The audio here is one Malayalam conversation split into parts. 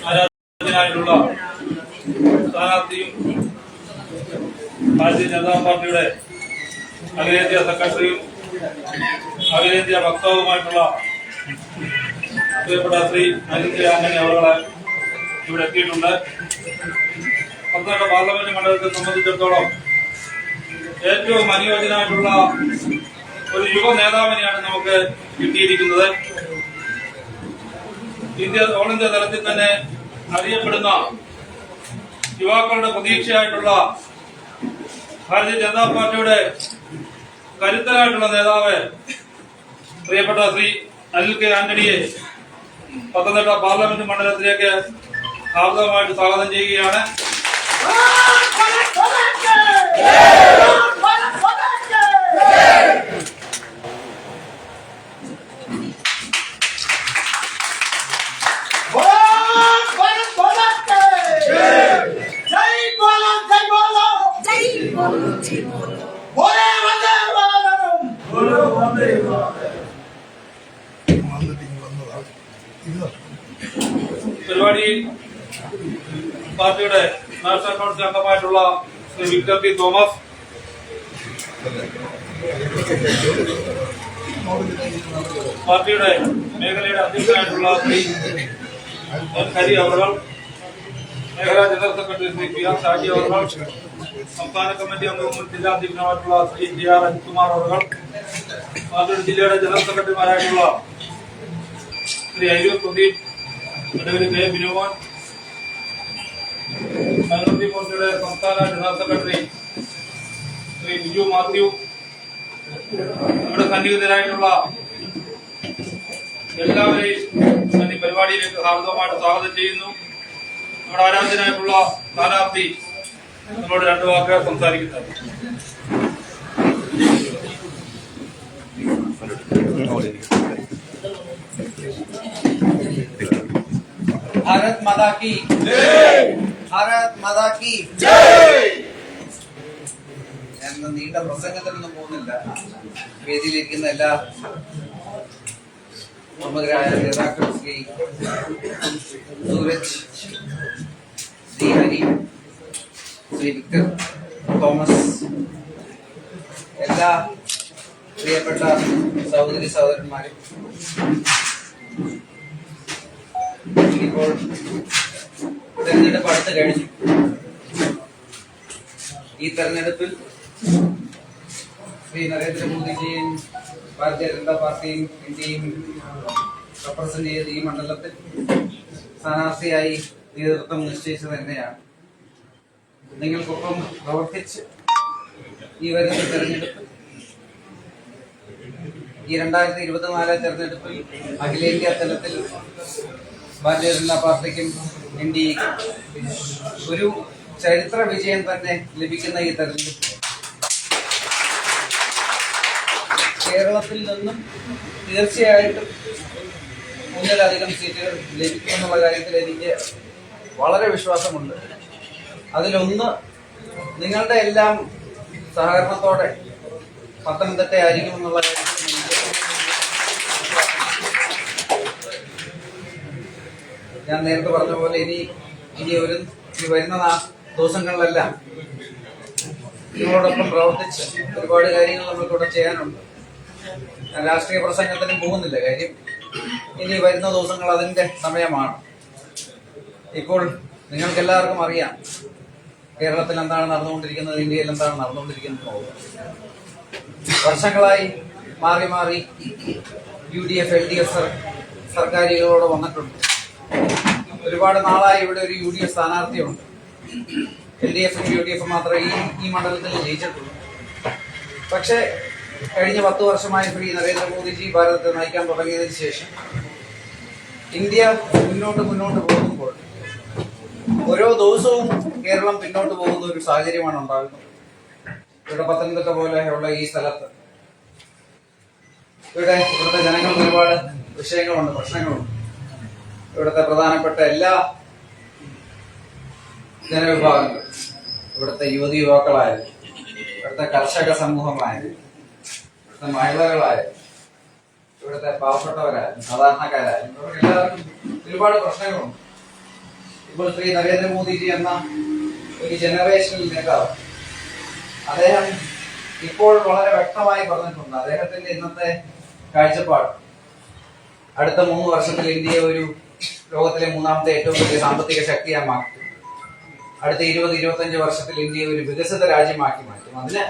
ആരാധനായിട്ടുള്ള സ്ഥാനാർത്ഥിയും ഭാരതീയ ജനതാ പാർട്ടിയുടെ അഖിലേന്ത്യാ സെക്രട്ടറിയും അഖിലേന്ത്യാ വക്താവുമായിട്ടുള്ള പ്രിയപ്പെട്ട ശ്രീ അനിൽ കെ ആന്റണി അവരുടെ ഇവിടെ എത്തിയിട്ടുണ്ട്. പത്തനംതിട്ട പാർലമെന്റ് മണ്ഡലത്തെ സംബന്ധിച്ചിടത്തോളം ഏറ്റവും അനുയോജ്യനായിട്ടുള്ള ഒരു യുവ നേതാവിനെയാണ് നമുക്ക് കിട്ടിയിരിക്കുന്നത്. ഓൾ ഇന്ത്യ തലത്തിൽ തന്നെ അറിയപ്പെടുന്ന യുവാക്കളുടെ പ്രതീക്ഷയായിട്ടുള്ള ഭാരതീയ ജനതാ പാർട്ടിയുടെ കരുത്തനായിട്ടുള്ള നേതാവ് പ്രിയപ്പെട്ട ശ്രീ അനിൽ കെ ആന്റണിയെ പത്തനംതിട്ട പാർലമെന്റ് മണ്ഡലത്തിലേക്ക് ഹാർദവമായിട്ട് സ്വാഗതം ചെയ്യുകയാണ്. പരിപാടിയിൽ പാർട്ടിയുടെ നാഷണൽ കൗൺസിൽ അംഗമായിട്ടുള്ള ശ്രീ വിക്ടർ ടി തോമസ്, പാർട്ടിയുടെ മേഖലയുടെ അധ്യക്ഷനായിട്ടുള്ള ശ്രീ ഹരി അവർ, മേഖലാ general secretary Shri P R Shaji അവർ, സംസ്ഥാന കമ്മിറ്റി അംഗവും ജില്ലാ അധ്യക്ഷനുമായിട്ടുള്ള ശ്രീ ജി ആർ അജിത്കുമാർ അവർ, പാർട്ടിയുടെ ജില്ലയുടെ ജനറൽ സെക്രട്ടറിമാരായിട്ടുള്ള Shri Ayyur Pradeep, advocate K Binumon, minority മോർച്ചയുടെ സംസ്ഥാന ജനറൽ സെക്രട്ടറി ശ്രീ ബിജു മാത്യു, നമ്മുടെ സന്നിഹിതരായിട്ടുള്ള എല്ലാവരെയും ഈ പരിപാടിയിലേക്ക് ഹാർദവമായിട്ട് സ്വാഗതം ചെയ്യുന്നു. നമ്മുടെ ആരാധനായിട്ടുള്ള സ്ഥാനാർത്ഥി നമ്മളോട് രണ്ടു വാക്ക് സംസാരിക്കുന്നത്. भारत माता की जय, भारत माता की जय. ഞാൻ നീണ്ട പ്രസംഗത്തിനൊന്നും പോകുന്നില്ല. വേദിയിലിരിക്കുന്ന എല്ലാ സമഗ്രായ നേതാക്കൾ, ശ്രീ സൂരജ്, ശ്രീ ഹരി, ശ്രീ വിക്ടർ തോമസ്, എല്ലാ പ്രിയപ്പെട്ട സഹോദരി സഹോദരന്മാരും, ഇപ്പോൾ തെരഞ്ഞെടുപ്പ് അടുത്ത് കഴിഞ്ഞു. ഈ തെരഞ്ഞെടുപ്പിൽ ശ്രീ നരേന്ദ്രമോദിജിയും ഭാരതീയ ജനതാ പാർട്ടിയും ഇന്ത്യയും റെപ്രസെന്റ് ചെയ്ത് ഈ മണ്ഡലത്തിൽ സ്ഥാനാർത്ഥിയായി നേതൃത്വം നിശ്ചയിച്ചത് തന്നെയാണ്. നിങ്ങൾക്കൊപ്പം പ്രവർത്തിച്ച് ഈ വരുന്ന തെരഞ്ഞെടുപ്പിൽ, ഈ 2024 തെരഞ്ഞെടുപ്പിൽ അഖിലേന്ത്യാ തലത്തിൽ ഭാരതീയ ജനതാ പാർട്ടിക്കും ഇന്ത്യക്കും ഒരു ചരിത്ര വിജയം തന്നെ ലഭിക്കുന്ന ഈ തെരഞ്ഞെടുപ്പ് കേരളത്തിൽ നിന്നും തീർച്ചയായിട്ടും ഒന്നിലധികം സീറ്റുകൾ ലഭിക്കുമെന്നുള്ള കാര്യത്തിൽ എനിക്ക് വളരെ വിശ്വാസമുണ്ട്. അതിലൊന്ന് നിങ്ങളുടെ എല്ലാം സഹകരണത്തോടെ പത്തനംതിട്ട ആയിരിക്കുമെന്നുള്ള കാര്യത്തിൽ ഞാൻ നേരത്തെ പറഞ്ഞ പോലെ ഇനി വരുന്ന ദിവസങ്ങളിലെല്ലാം നിങ്ങളോടൊപ്പം പ്രവർത്തിച്ച് ഒരുപാട് കാര്യങ്ങൾ നമ്മൾക്കിവിടെ ചെയ്യാനുണ്ട്. ഞാൻ രാഷ്ട്രീയ പ്രസംഗത്തിനും പോകുന്നില്ല. കാര്യം ഇനി വരുന്ന ദിവസങ്ങൾ അതിന്റെ സമയമാണ്. ഇപ്പോൾ നിങ്ങൾക്ക് എല്ലാവർക്കും അറിയാം കേരളത്തിൽ എന്താണ് നടന്നുകൊണ്ടിരിക്കുന്നത്, ഇന്ത്യയിൽ എന്താണ് നടന്നുകൊണ്ടിരിക്കുന്നത്. വർഷങ്ങളായി മാറി മാറി UDF LDF സർക്കാരുകളോട് വന്നിട്ടുണ്ട്. ഒരുപാട് നാളായി ഇവിടെ ഒരു UDF സ്ഥാനാർത്ഥിയുണ്ട്. LDF UDF മാത്രമേ ഈ മണ്ഡലത്തിൽ ജയിച്ചിട്ടുള്ളൂ. പക്ഷേ കഴിഞ്ഞ 10 വർഷമായി ശ്രീ നരേന്ദ്രമോദിജി ഭാരതത്തെ നയിക്കാൻ തുടങ്ങിയതിനു ശേഷം ഇന്ത്യ മുന്നോട്ട് പോകുമ്പോൾ ഓരോ ദിവസവും കേരളം പിന്നോട്ട് പോകുന്ന ഒരു സാഹചര്യമാണ് ഉണ്ടാകുന്നത്. ഇവിടെ പത്തനംതിട്ട പോലെയുള്ള ഈ സ്ഥലത്ത് ഇവിടുത്തെ ജനങ്ങൾക്ക് ഒരുപാട് വിഷയങ്ങളുണ്ട്, പ്രശ്നങ്ങളുണ്ട്. ഇവിടുത്തെ പ്രധാനപ്പെട്ട എല്ലാ ജനവിഭാഗങ്ങളും, ഇവിടുത്തെ യുവതി യുവാക്കളായാലും ഇവിടുത്തെ കർഷക സമൂഹമായാലും ഇവിടുത്തെ മഹിളകളായാലും ഇവിടുത്തെ പാവപ്പെട്ടവരായാലും സാധാരണക്കാരായാലും ഇവർക്ക് എല്ലാവർക്കും ഒരുപാട് പ്രശ്നങ്ങളുണ്ട്. ഇപ്പോൾ ശ്രീ നരേന്ദ്രമോദിജി എന്ന ഒരു ജനറേഷണൽ നേതാവ്, അദ്ദേഹം ഇപ്പോൾ വളരെ വ്യക്തമായി പറഞ്ഞിട്ടുണ്ട്. അദ്ദേഹത്തിന്റെ ഇന്നത്തെ കാഴ്ചപ്പാട് അടുത്ത 3 വർഷത്തിൽ ഇന്ത്യയെ ഒരു ലോകത്തിലെ 3ാമത്തെ ഏറ്റവും വലിയ സാമ്പത്തിക ശക്തിയായി മാറ്റും. അടുത്ത 20-25 വർഷത്തിൽ ഇന്ത്യയെ ഒരു വികസിത രാജ്യമാക്കി മാറ്റും. അതിന്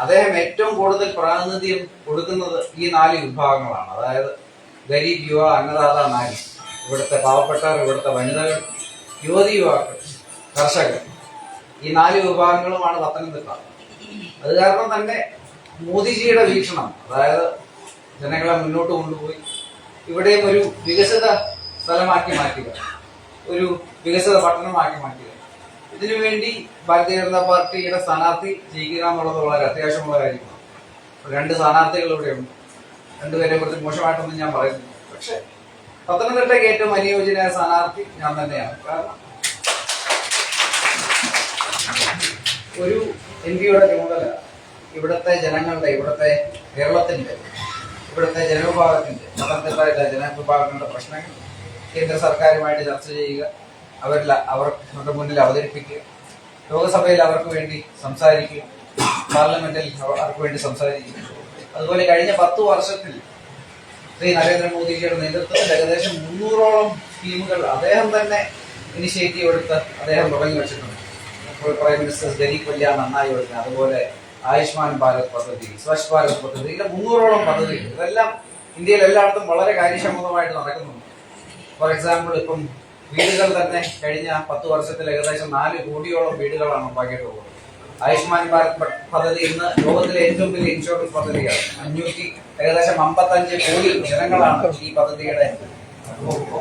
അദ്ദേഹം ഏറ്റവും കൂടുതൽ പ്രാതിനിധ്യം കൊടുക്കുന്നത് ഈ 4 വിഭാഗങ്ങളാണ്. അതായത് ഗരീബ്, യുവ, അന്നദാത, നാരി. ഇവിടുത്തെ പാവപ്പെട്ടവർ, ഇവിടുത്തെ വനിതകൾ, യുവതി യുവാക്കൾ, കർഷകർ, ഈ 4 വിഭാഗങ്ങളുമാണ് പത്തനംതിട്ട. അത് കാരണം തന്നെ മോദിജിയുടെ വീക്ഷണം, അതായത് ജനങ്ങളെ മുന്നോട്ട് കൊണ്ടുപോയി ഇവിടെയും ഒരു വികസിത സ്ഥലമാക്കി മാറ്റുക, ഒരു വികസിത പട്ടണമാക്കി മാറ്റുക. ഇതിനുവേണ്ടി ഭാരതീയ ജനതാ പാർട്ടിയുടെ സ്ഥാനാർത്ഥി ജയിക്കുക എന്നുള്ളത് വളരെ അത്യാവശ്യമുള്ള കാര്യമാണ്. 2 സ്ഥാനാർത്ഥികൾ ഇവിടെയുണ്ട്. 2 പേരെ കുറിച്ച് മോശമായിട്ടൊന്നും ഞാൻ പറയുന്നില്ല. പക്ഷെ പത്തനംതിട്ടയ്ക്ക് ഏറ്റവും അനുയോജ്യനായ സ്ഥാനാർത്ഥി ഞാൻ തന്നെയാണ്. കാരണം ഒരു എംപിയുടെ ചുമതല ഇവിടുത്തെ ജനങ്ങളുടെ, ഇവിടുത്തെ കേരളത്തിന്റെ, ഇവിടുത്തെ ജനവിഭാഗത്തിന്റെ, പത്തനംതിട്ടയിലെ ജനവിഭാഗങ്ങളുടെ പ്രശ്നങ്ങൾ കേന്ദ്ര സർക്കാരുമായിട്ട് ചർച്ച ചെയ്യുക, അവരുടെ മുന്നിൽ അവതരിപ്പിക്കുക, ലോകസഭയിൽ അവർക്ക് വേണ്ടി സംസാരിക്കുക, പാർലമെന്റിൽ അവർക്ക് വേണ്ടി സംസാരിക്കുക. അതുപോലെ കഴിഞ്ഞ 10 വർഷത്തിൽ ശ്രീ നരേന്ദ്രമോദിജിയുടെ നേതൃത്വത്തിൽ ഏകദേശം 300ഓളം സ്കീമുകൾ അദ്ദേഹം തന്നെ ഇനിഷ്യേറ്റീവ് എടുത്ത് അദ്ദേഹം തുടങ്ങി വെച്ചിട്ടുണ്ട്. ഇപ്പോൾ പ്രൈം മിനിസ്റ്റർ ഗരീബ് കല്യാൺ നന്നായി വരുന്നത്, അതുപോലെ ആയുഷ്മാൻ ഭാരത് പദ്ധതി, സ്വച്ഛ് ഭാരത് പദ്ധതി, ഇങ്ങനെ 300ഓളം പദ്ധതികൾ. ഇതെല്ലാം ഇന്ത്യയിൽ എല്ലായിടത്തും വളരെ കാര്യക്ഷമതമായിട്ട് നടക്കുന്നുണ്ട്. ഫോർ എക്സാമ്പിൾ, ഇപ്പം വീടുകൾ തന്നെ കഴിഞ്ഞ 10 വർഷത്തിൽ ഏകദേശം 4 കോടിയോളം വീടുകളാണ് ഉണ്ടാക്കിയിട്ടുള്ളത്. ആയുഷ്മാൻ ഭാരത് പദ്ധതി ഇന്ന് ലോകത്തിലെ ഏറ്റവും വലിയ ഇൻഷുറൻസ് പദ്ധതിയാണ്. ഏകദേശം 55 കോടി ജനങ്ങളാണ് ഈ പദ്ധതിയുടെ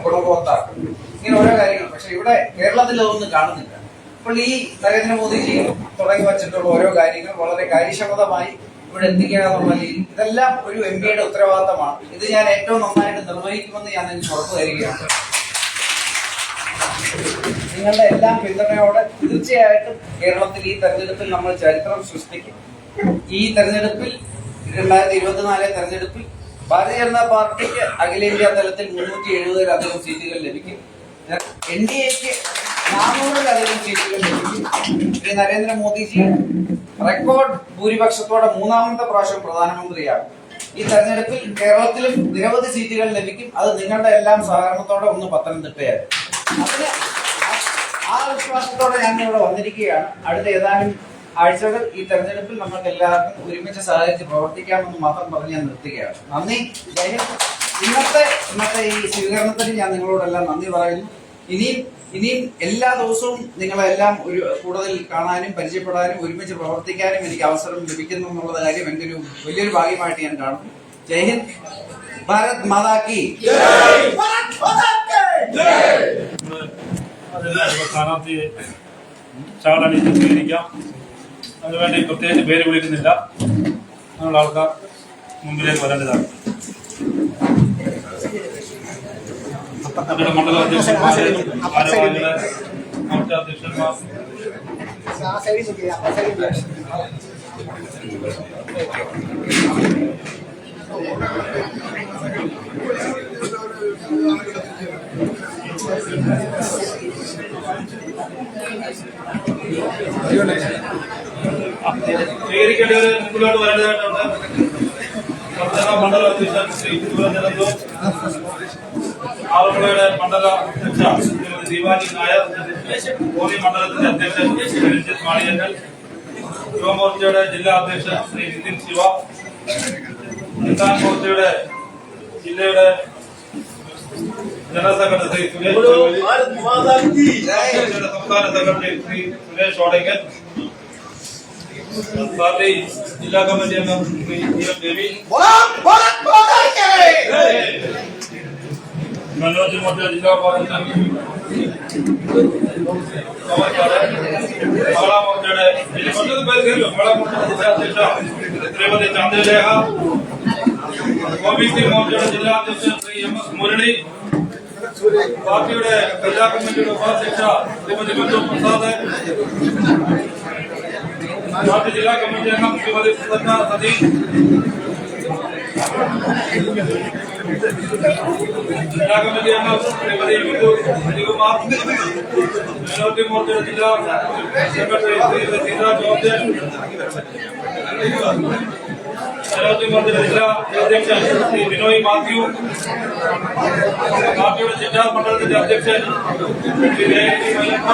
ഗുണഭോക്താക്കൾ. ഇങ്ങനെ ഓരോ കാര്യങ്ങൾ. പക്ഷെ ഇവിടെ കേരളത്തിൽ അതൊന്നും കാണുന്നില്ല. അപ്പോൾ ഈ നരേന്ദ്രമോദിജി തുടങ്ങി വച്ചിട്ടുള്ള ഓരോ കാര്യങ്ങൾ വളരെ കാര്യക്ഷമതമായി ഇവിടെ എത്തിക്കുക എന്നുള്ള രീതി, ഇതെല്ലാം ഒരു എംപിയുടെ ഉത്തരവാദിത്തമാണ്. ഇത് ഞാൻ ഏറ്റവും നന്നായിട്ട് നിർവഹിക്കുമെന്ന് ഞാൻ നിങ്ങൾക്ക് ഉറപ്പു തരികയാണ്. നിങ്ങളുടെ എല്ലാം പിന്തുണയോടെ തീർച്ചയായിട്ടും കേരളത്തിൽ ഈ തെരഞ്ഞെടുപ്പിൽ നമ്മൾ ചരിത്രം സൃഷ്ടിക്കും. ഈ തെരഞ്ഞെടുപ്പിൽ 2024 തെരഞ്ഞെടുപ്പിൽ ഭാരതീയ ജനതാ പാർട്ടിക്ക് അഖിലേന്ത്യാ തലത്തിൽ 370-ലധികം സീറ്റുകൾ ലഭിക്കും. NDAക്ക് 400-ലധികം സീറ്റുകൾ ലഭിക്കും. ശ്രീ നരേന്ദ്രമോദിജി റെക്കോർഡ് ഭൂരിപക്ഷത്തോടെ 3ാമത്തെ പ്രാവശ്യം പ്രധാനമന്ത്രിയാകും. ഈ തെരഞ്ഞെടുപ്പിൽ കേരളത്തിലും നിരവധി സീറ്റുകൾ ലഭിക്കും. അത് നിങ്ങളുടെ എല്ലാം സഹകരണത്തോടെ ഒന്ന് പത്തനംതിട്ടയായിരുന്നു. അതിന് ആ വിശ്വാസത്തോടെ ഞാൻ ഇവിടെ വന്നിരിക്കുകയാണ്. അടുത്ത ഏതാനും ആഴ്ചകൾ ഈ തെരഞ്ഞെടുപ്പിൽ നമുക്ക് എല്ലാവർക്കും ഒരുമിച്ച് സഹകരിച്ച് പ്രവർത്തിക്കാമെന്ന് മാത്രം പറഞ്ഞ് ഞാൻ നിർത്തുകയാണ്. നന്ദി. ഇന്നത്തെ ഈ സ്വീകരണത്തിന് ഞാൻ നിങ്ങളോടെല്ലാം നന്ദി പറയുന്നു. ഇനിയും എല്ലാ ദിവസവും നിങ്ങളെല്ലാം കൂടുതൽ കാണാനും പരിചയപ്പെടാനും ഒരുമിച്ച് പ്രവർത്തിക്കാനും എനിക്ക് അവസരം ലഭിക്കുന്നു എന്നുള്ള കാര്യം എൻ്റെ ഒരു വലിയൊരു ഭാഗ്യമായിട്ട് ഞാൻ കാണുന്നു. ജയ് ഹിന്ദ്. ഭാരത് മാതാ കി സ്ഥാനാർത്ഥിയെ ചാടണിച്ച് സ്വീകരിക്കാം. അതിനുവേണ്ടി പ്രത്യേകിച്ച് പേര് വിളിക്കുന്നില്ല. അങ്ങനെയുള്ള ആൾക്കാർ മുമ്പിലേക്ക് വരേണ്ടതാണ്. മണ്ഡല അധ്യക്ഷന്മാരെ, ഭാരവാഹികളെ, മോർച്ച അധ്യക്ഷന്മാർ, സ്വീകരിക്കേണ്ടവര് മുമ്പിലോട്ട് വരേണ്ടതായിട്ടുണ്ട്. മണ്ഡല അധ്യക്ഷൻ ശ്രീ ജലന്തോ, ആലപ്പുഴയുടെ മണ്ഡല അധ്യക്ഷ ശ്രീമതി ദീപാലി നായർ, കോന്നി മണ്ഡലത്തിന്റെ അധ്യക്ഷൻ ശ്രീ രഞ്ജിത്ത് മാളിയങ്കൽ, യുവമോർച്ചയുടെ ജില്ലാ അധ്യക്ഷൻ ശ്രീ നിതിൻ ശിവ, കിസാൻ മോർച്ചയുടെ ജില്ലയുടെ ജനറൽ സെക്രട്ടറി ശ്രീ സുരേഷ്, സംസ്ഥാന സെക്രട്ടറി ശ്രീ സുരേഷ് ഓടയ്ക്കൽ, പാർട്ടി ജില്ലാ കമ്മിറ്റി അംഗം ശ്രീ എം രവി, മനോജ് മോർച്ച ജില്ലാ ഉപാധ്യക്ഷൻ മഹിളാ മോർച്ചയുടെ ജില്ലാ അധ്യക്ഷ ശ്രീമതി ചന്ദ്രലേഖ, OBC മോർച്ചയുടെ ജില്ലാ അധ്യക്ഷൻ ശ്രീ MS മുരളി, പാർട്ടിയുടെ ജില്ലാ കമ്മിറ്റിയുടെ ഉപാധ്യക്ഷ ശ്രീമതി മഞ്ജു പ്രസാദ്, പാർട്ടി ജില്ലാ കമ്മിറ്റി അംഗം ശ്രീമതി സുധന്യ സതീഷ്, ജില്ലാ കമ്മിറ്റി അംഗം ശ്രീമതി ബിന്ദു ഹരികുമാർ, മൈനോറിറ്റി മോർച്ചയുടെ ജില്ലാ സെക്രട്ടറി ശ്രീ സീത ജോർജ്, മൈനോറിറ്റി മോർച്ചയുടെ ജില്ലാ അധ്യക്ഷൻ ശ്രീ ബിനോയ് മാത്യു, പാർട്ടിയുടെ ജില്ലാ മണ്ഡലത്തിന്റെ അധ്യക്ഷൻ ശ്രീ ജയന്തി മയ്യപ്പ,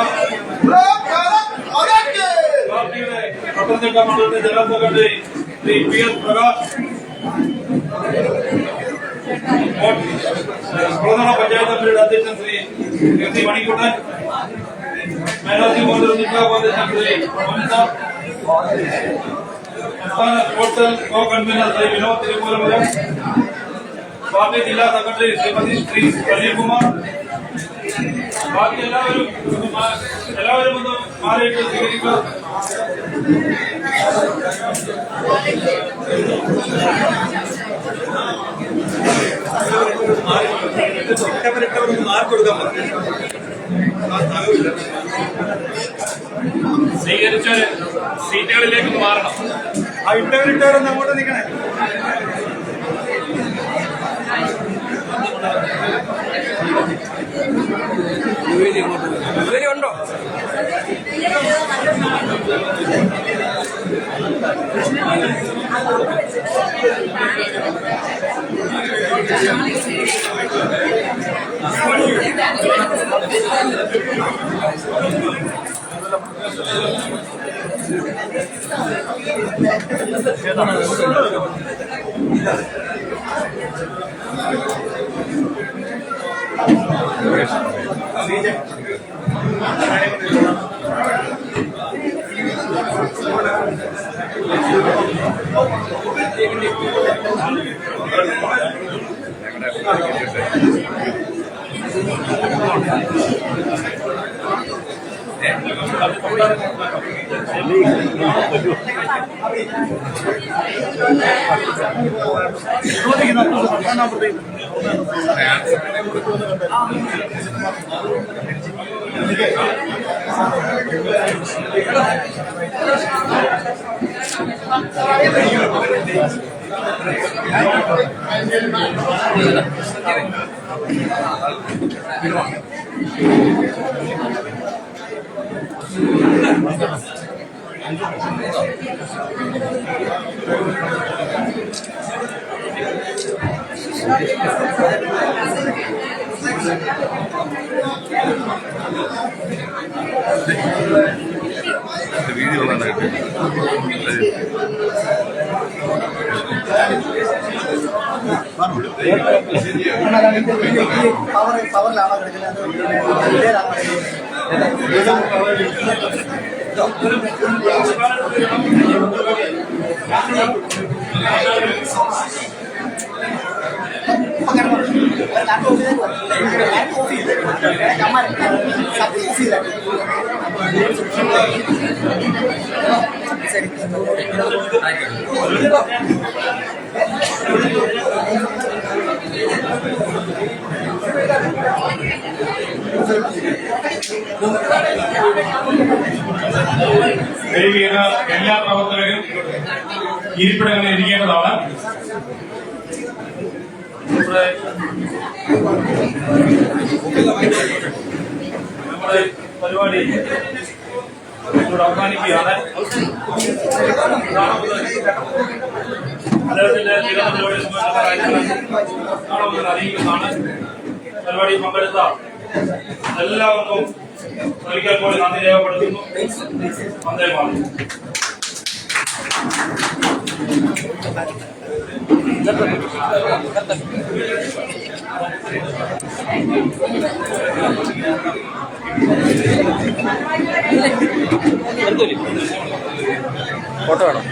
പാർട്ടിയുടെ പത്തനംതിട്ട മണ്ഡലത്തിന്റെ general secretary Shri P S Prakash, Kulanada panchayat അസംബ്ലിയുടെ അധ്യക്ഷൻ Shri M C Manikkuttan, minority Morcha ജില്ലാ ഉപാധ്യക്ഷൻ ശ്രീ മമത, സംസ്ഥാന sports co convener Shri Vinod Thirumoolamaram, party ജില്ലാ സെക്രട്ടറി ശ്രീമതി ശ്രീ സലീംകുമാർ. ബാക്കി എല്ലാവരും ഒന്ന് മാറിയിട്ട് സ്വീകരിക്കുക. സ്വീകരിച്ചവര് സീറ്റുകളിലേക്ക് മാറണം. ആ ഇട്ടവരിട്ടവരൊന്ന് അങ്ങോട്ട് നിൽക്കണേ. ഉണ്ടോ? എല്ലാ പ്രവർത്തകരും ഇരിപ്പിടങ്ങളിൽ ഇരിക്കേണ്ടതാണ്. നമ്മുടെ പരിപാടി അവസാനിക്കുകയാണ്. അദ്ദേഹത്തിന്റെ തിരുവനന്തപുരം പരിപാടി സംബന്ധിച്ച കാര്യങ്ങൾ നാളെ മുതൽ അറിയിക്കുന്നതാണ്. പരിപാടിയിൽ പങ്കെടുത്ത എല്ലാവർക്കും ഒരിക്കൽ കൂടി നന്ദി രേഖപ്പെടുത്തുന്നു. വന്ദേ മാതരം. ഫോട്ടോ വേണം.